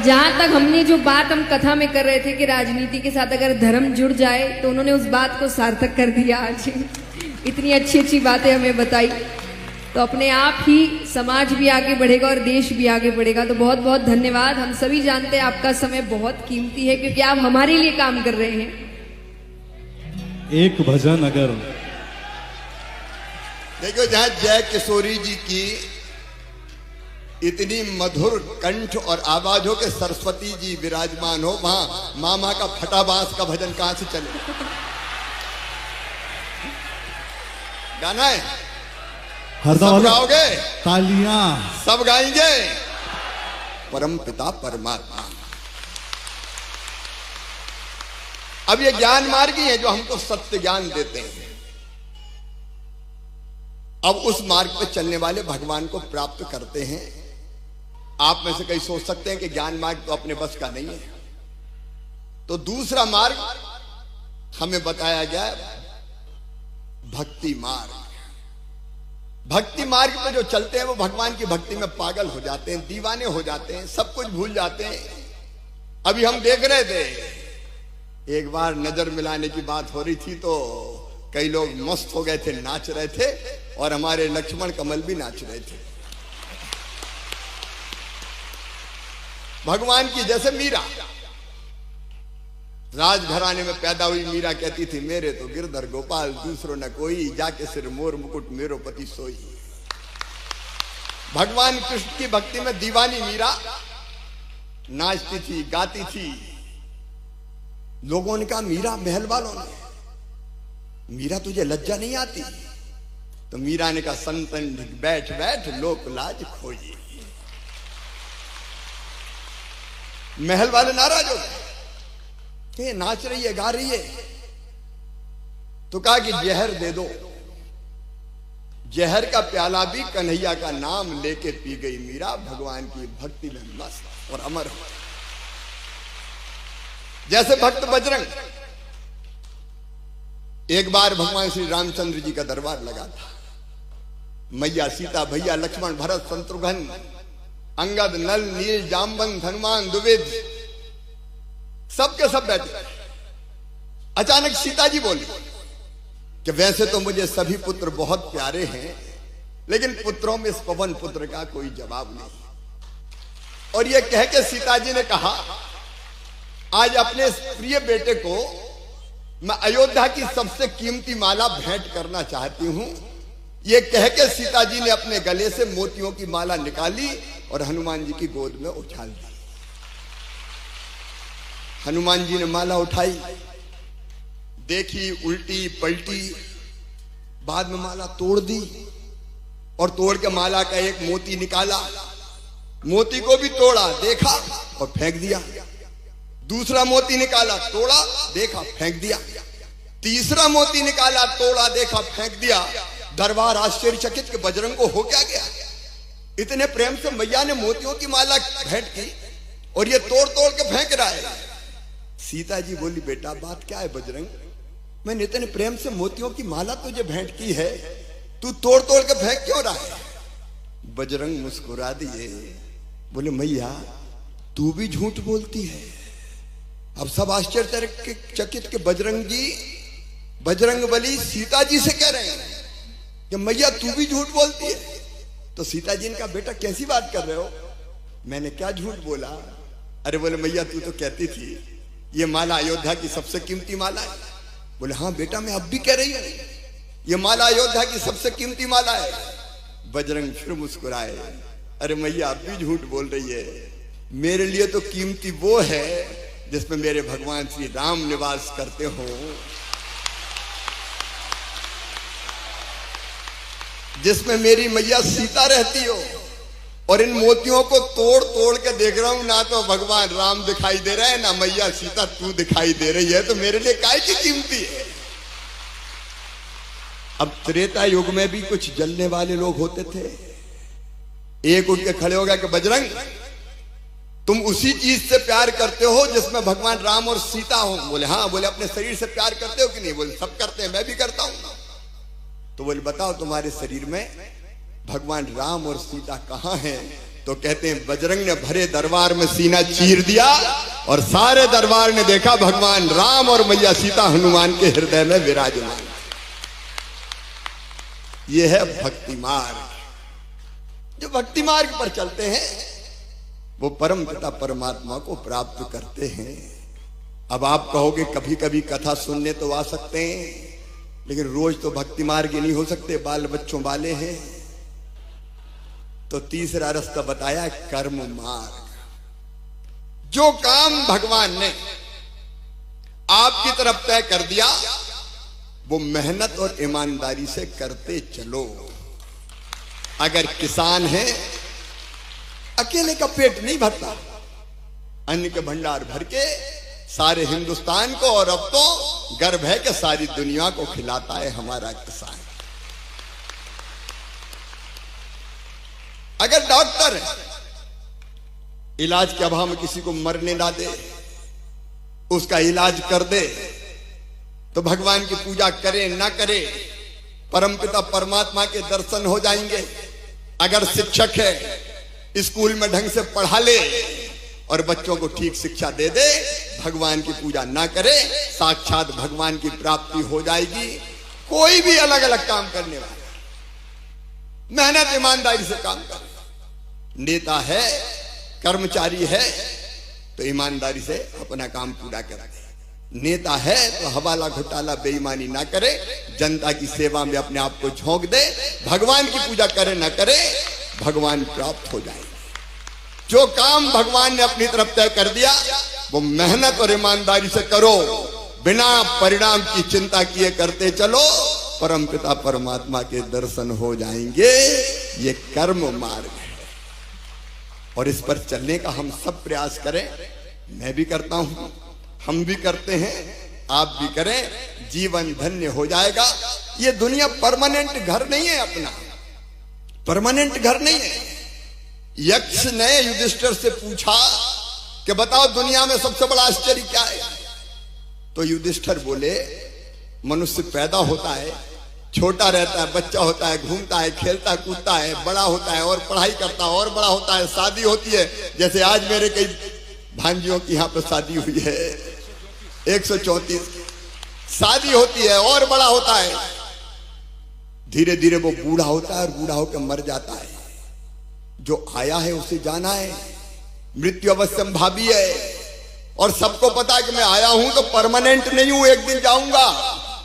जहाँ तक हमने जो बात हम कथा में कर रहे थे कि राजनीति के साथ अगर धर्म जुड़ जाए, तो उन्होंने उस बात को सार्थक कर दिया। आज इतनी अच्छी अच्छी बातें हमें बताई, तो अपने आप ही समाज भी आगे बढ़ेगा और देश भी आगे बढ़ेगा। तो बहुत बहुत धन्यवाद। हम सभी जानते हैं आपका समय बहुत कीमती है, क्योंकि आप हमारे लिए काम कर रहे हैं। एक भजन अगर देखो, जहां जय किशोरी जी की इतनी मधुर कंठ और आवाज हो के सरस्वती जी विराजमान हो, वहां मामा का फटाबास का भजन कहां से चले? गाना है, सब गाओगे, तालियां सब गाएंगे। परम पिता परमात्मा, अब ये ज्ञान मार्गी है जो हमको सत्य ज्ञान देते हैं। अब उस मार्ग पे चलने वाले भगवान को प्राप्त करते हैं। आप में से कई सोच सकते हैं कि ज्ञान मार्ग तो अपने बस का नहीं है, तो दूसरा मार्ग हमें बताया गया भक्ति मार्ग। भक्ति मार्ग पे जो चलते हैं वो भगवान की भक्ति में पागल हो जाते हैं, दीवाने हो जाते हैं, सब कुछ भूल जाते हैं। अभी हम देख रहे थे, एक बार नजर मिलाने की बात हो रही थी तो कई लोग मस्त हो गए थे, नाच रहे थे, और हमारे लक्ष्मण कमल भी नाच रहे थे भगवान की। जैसे मीरा राजघराने में पैदा हुई, मीरा कहती थी मेरे तो गिरधर गोपाल दूसरो न कोई, जाके सिर मोर मुकुट मेरो पति सोई। भगवान कृष्ण की भक्ति में दीवानी मीरा नाचती थी, गाती थी। लोगों ने कहा, मीरा, महल वालों ने, मीरा तुझे लज्जा नहीं आती? तो मीरा ने कहा, संतन बैठ बैठ लोक लाज खोजी। महल वाले नाराज हो गए, नाच रही है, गा रही है। तो कहा कि जहर दे दो। जहर का प्याला भी कन्हैया का नाम लेके पी गई मीरा, भगवान की भक्ति में मस्त और अमर हो। जैसे भक्त बजरंग, एक बार भगवान श्री रामचंद्र जी का दरबार लगा था। मैया सीता, भैया लक्ष्मण, भरत, शत्रुघ्न, अंगद, नल, नील, जामवंत, हनुमान, द्विविद, सबके सब बैठे। अचानक सीता जी बोली कि वैसे तो मुझे सभी पुत्र बहुत प्यारे हैं, लेकिन पुत्रों में इस पवन पुत्र का कोई जवाब नहीं। और ये कह के सीता जी ने कहा, आज अपने प्रिय बेटे को मैं अयोध्या की सबसे कीमती माला भेंट करना चाहती हूं। ये कह के सीता जी ने अपने गले से मोतियों की माला निकाली और हनुमान जी की गोद में उछाल दी। हनुमान जी ने माला उठाई, देखी, उल्टी पलटी, बाद में माला तोड़ दी और तोड़ के माला का एक मोती निकाला, मोती को भी तोड़ा, देखा और फेंक दिया। दूसरा मोती निकाला, तोड़ा, देखा, फेंक दिया। तीसरा मोती निकाला, तोड़ा, देखा, फेंक दिया। दरबार आश्चर्यचकित के बजरंग को हो क्या गया? इतने प्रेम से मैया ने मोतियों की माला भेंट की और ये तोड़ तोड़ के फेंक रहा है। सीता जी बोली, बेटा बात क्या है बजरंग? मैंने इतने प्रेम से मोतियों की माला तुझे भेंट की है, तू तोड़ तोड़ के फेंक क्यों रहा है? बजरंग मुस्कुरा दिए, बोले मैया तू भी झूठ बोलती है। अब सब आश्चर्यचकित के बजरंग जी, बजरंग बली सीता जी से कह रहे हैं कि मैया तू भी झूठ बोलती है। तो सीता जी ने कहा, बेटा कैसी बात कर रहे हो? मैंने क्या झूठ बोला? अरे बोले मैया तू तो कहती थी ये माला अयोध्या की सबसे कीमती माला है। बोले हाँ बेटा, मैं अब भी कह रही हूं ये माला अयोध्या की सबसे कीमती माला है। बजरंग फिर मुस्कुराए, अरे मैया अब भी झूठ बोल रही है। मेरे लिए तो कीमती वो है जिसमें मेरे भगवान श्री राम निवास करते हो, जिसमें मेरी मैया सीता रहती हो। और इन मोतियों को तोड़ तोड़ के देख रहा हूं, ना तो भगवान राम दिखाई दे रहा है, ना मैया सीता तू दिखाई दे रही है, तो मेरे लिए काय की कीमती है? अब त्रेता युग में भी कुछ जलने वाले लोग होते थे। एक उठ के खड़े हो गया कि बजरंग तुम उसी चीज से प्यार करते हो जिसमें भगवान राम और सीता हो। बोले हाँ। बोले अपने शरीर से प्यार करते हो कि नहीं? बोले सब करते हैं, मैं भी करता हूं। तो बोले बताओ तुम्हारे शरीर में भगवान राम और सीता कहां हैं? तो कहते हैं बजरंग ने भरे दरबार में सीना चीर दिया और सारे दरबार ने देखा भगवान राम और मैया सीता हनुमान के हृदय में विराजमान। यह है भक्ति मार्ग। जो भक्ति मार्ग पर चलते हैं वो परम पिता परमात्मा को प्राप्त करते हैं। अब आप कहोगे कभी कभी कथा सुनने तो आ सकते हैं, लेकिन रोज तो भक्ति मार्ग ही नहीं हो सकते, बाल बच्चों वाले हैं। तो तीसरा रास्ता बताया कर्म मार्ग। जो काम भगवान ने आपकी तरफ तय कर दिया वो मेहनत और ईमानदारी से करते चलो। अगर किसान है, अकेले का पेट नहीं भरता, अन्न के भंडार भर के सारे हिंदुस्तान को और अब तो गर्व है कि सारी दुनिया को खिलाता है हमारा किसान। अगर डॉक्टर है, इलाज के अभाव में किसी को मरने ना दे, उसका इलाज कर दे, तो भगवान की पूजा करे ना करे परमपिता परमात्मा के दर्शन हो जाएंगे। अगर शिक्षक है, स्कूल में ढंग से पढ़ा ले और बच्चों को ठीक शिक्षा दे दे, भगवान की पूजा ना करे, साक्षात भगवान की प्राप्ति हो जाएगी। कोई भी अलग अलग काम करने वाला मेहनत ईमानदारी से काम करे, नेता है, कर्मचारी है तो ईमानदारी से अपना काम पूरा करे, नेता है तो हवाला घोटाला बेईमानी ना करे, जनता की सेवा में अपने आप को झोंक दे, भगवान की पूजा करे ना करे, भगवान प्राप्त हो जाएंगे। जो काम भगवान ने अपनी तरफ तय कर दिया वो मेहनत और ईमानदारी से करो, बिना परिणाम की चिंता किए करते चलो, परमपिता परमात्मा के दर्शन हो जाएंगे। ये कर्म मार्ग है और इस पर चलने का हम सब प्रयास करें। मैं भी करता हूं, हम भी करते हैं, आप भी करें, जीवन धन्य हो जाएगा। ये दुनिया परमानेंट घर नहीं है, अपना परमानेंट घर नहीं है। यक्ष ने युधिष्ठिर से पूछा कि बताओ दुनिया में सबसे बड़ा आश्चर्य क्या है? तो युधिष्ठिर बोले मनुष्य पैदा होता है, छोटा रहता है, बच्चा होता है, घूमता है, खेलता कूदता है, बड़ा होता है और पढ़ाई करता है और बड़ा होता है, शादी होती है। जैसे आज मेरे कई भांजियों की यहाँ पर शादी हुई है, 134 शादी होती है और बड़ा होता है, धीरे धीरे वो बूढ़ा होता है और बूढ़ा होकर मर जाता है। जो आया है उसे जाना है, मृत्यु अवश्यम भावी है और सबको पता है कि मैं आया हूं तो परमानेंट नहीं हूं, एक दिन जाऊंगा,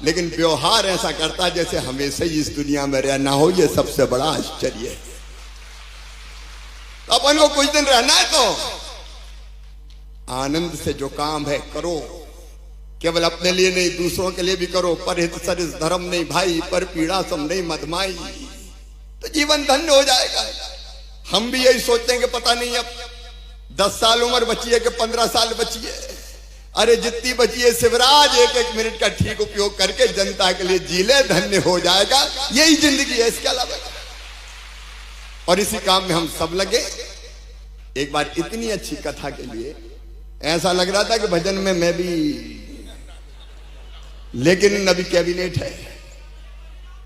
लेकिन व्यवहार ऐसा करता है जैसे हमेशा ही इस दुनिया में रहना हो। ये सबसे बड़ा आश्चर्य है। अपन को कुछ दिन रहना है तो आनंद से जो काम है करो, केवल अपने लिए नहीं दूसरों के लिए भी करो। पर हित सरिस धर्म नहीं भाई, पर पीड़ा सम नहीं मधमाई, तो जीवन धन्य हो जाएगा। हम भी यही सोचते हैं कि पता नहीं अब 10 साल उम्र बची है कि 15 साल बची है। अरे जितनी बची है शिवराज, एक एक मिनट का ठीक उपयोग करके जनता के लिए जी ले, धन्य हो जाएगा। यही जिंदगी है, इसके अलावा। और इसी काम में हम सब लगे। एक बार इतनी अच्छी कथा के लिए ऐसा लग रहा था कि भजन में मैं भी, लेकिन अभी कैबिनेट है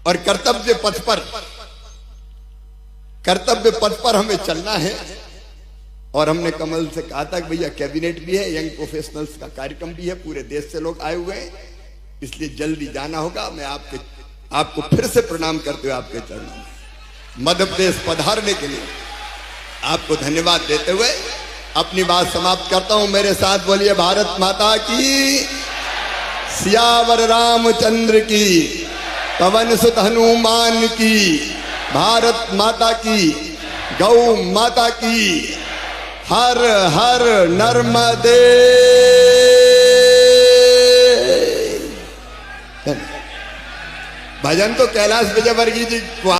और कर्तव्य पथ पर हमें चलना है। और हमने कमल से कहा था कि भैया कैबिनेट भी है, यंग प्रोफेशनल्स का कार्यक्रम भी है, पूरे देश से लोग आए हुए हैं, इसलिए जल्दी जाना होगा। मैं आपको फिर से प्रणाम करते हुए आपके चरणों में मध्य प्रदेश पधारने के लिए आपको धन्यवाद देते हुए अपनी बात समाप्त करता हूं। मेरे साथ बोलिए भारत माता की, सियावर रामचंद्र की, पवन सुत हनुमान की, भारत माता की, गौ माता की, हर हर नर्मदे। भजन तो कैलाश विजयवर्गीय जी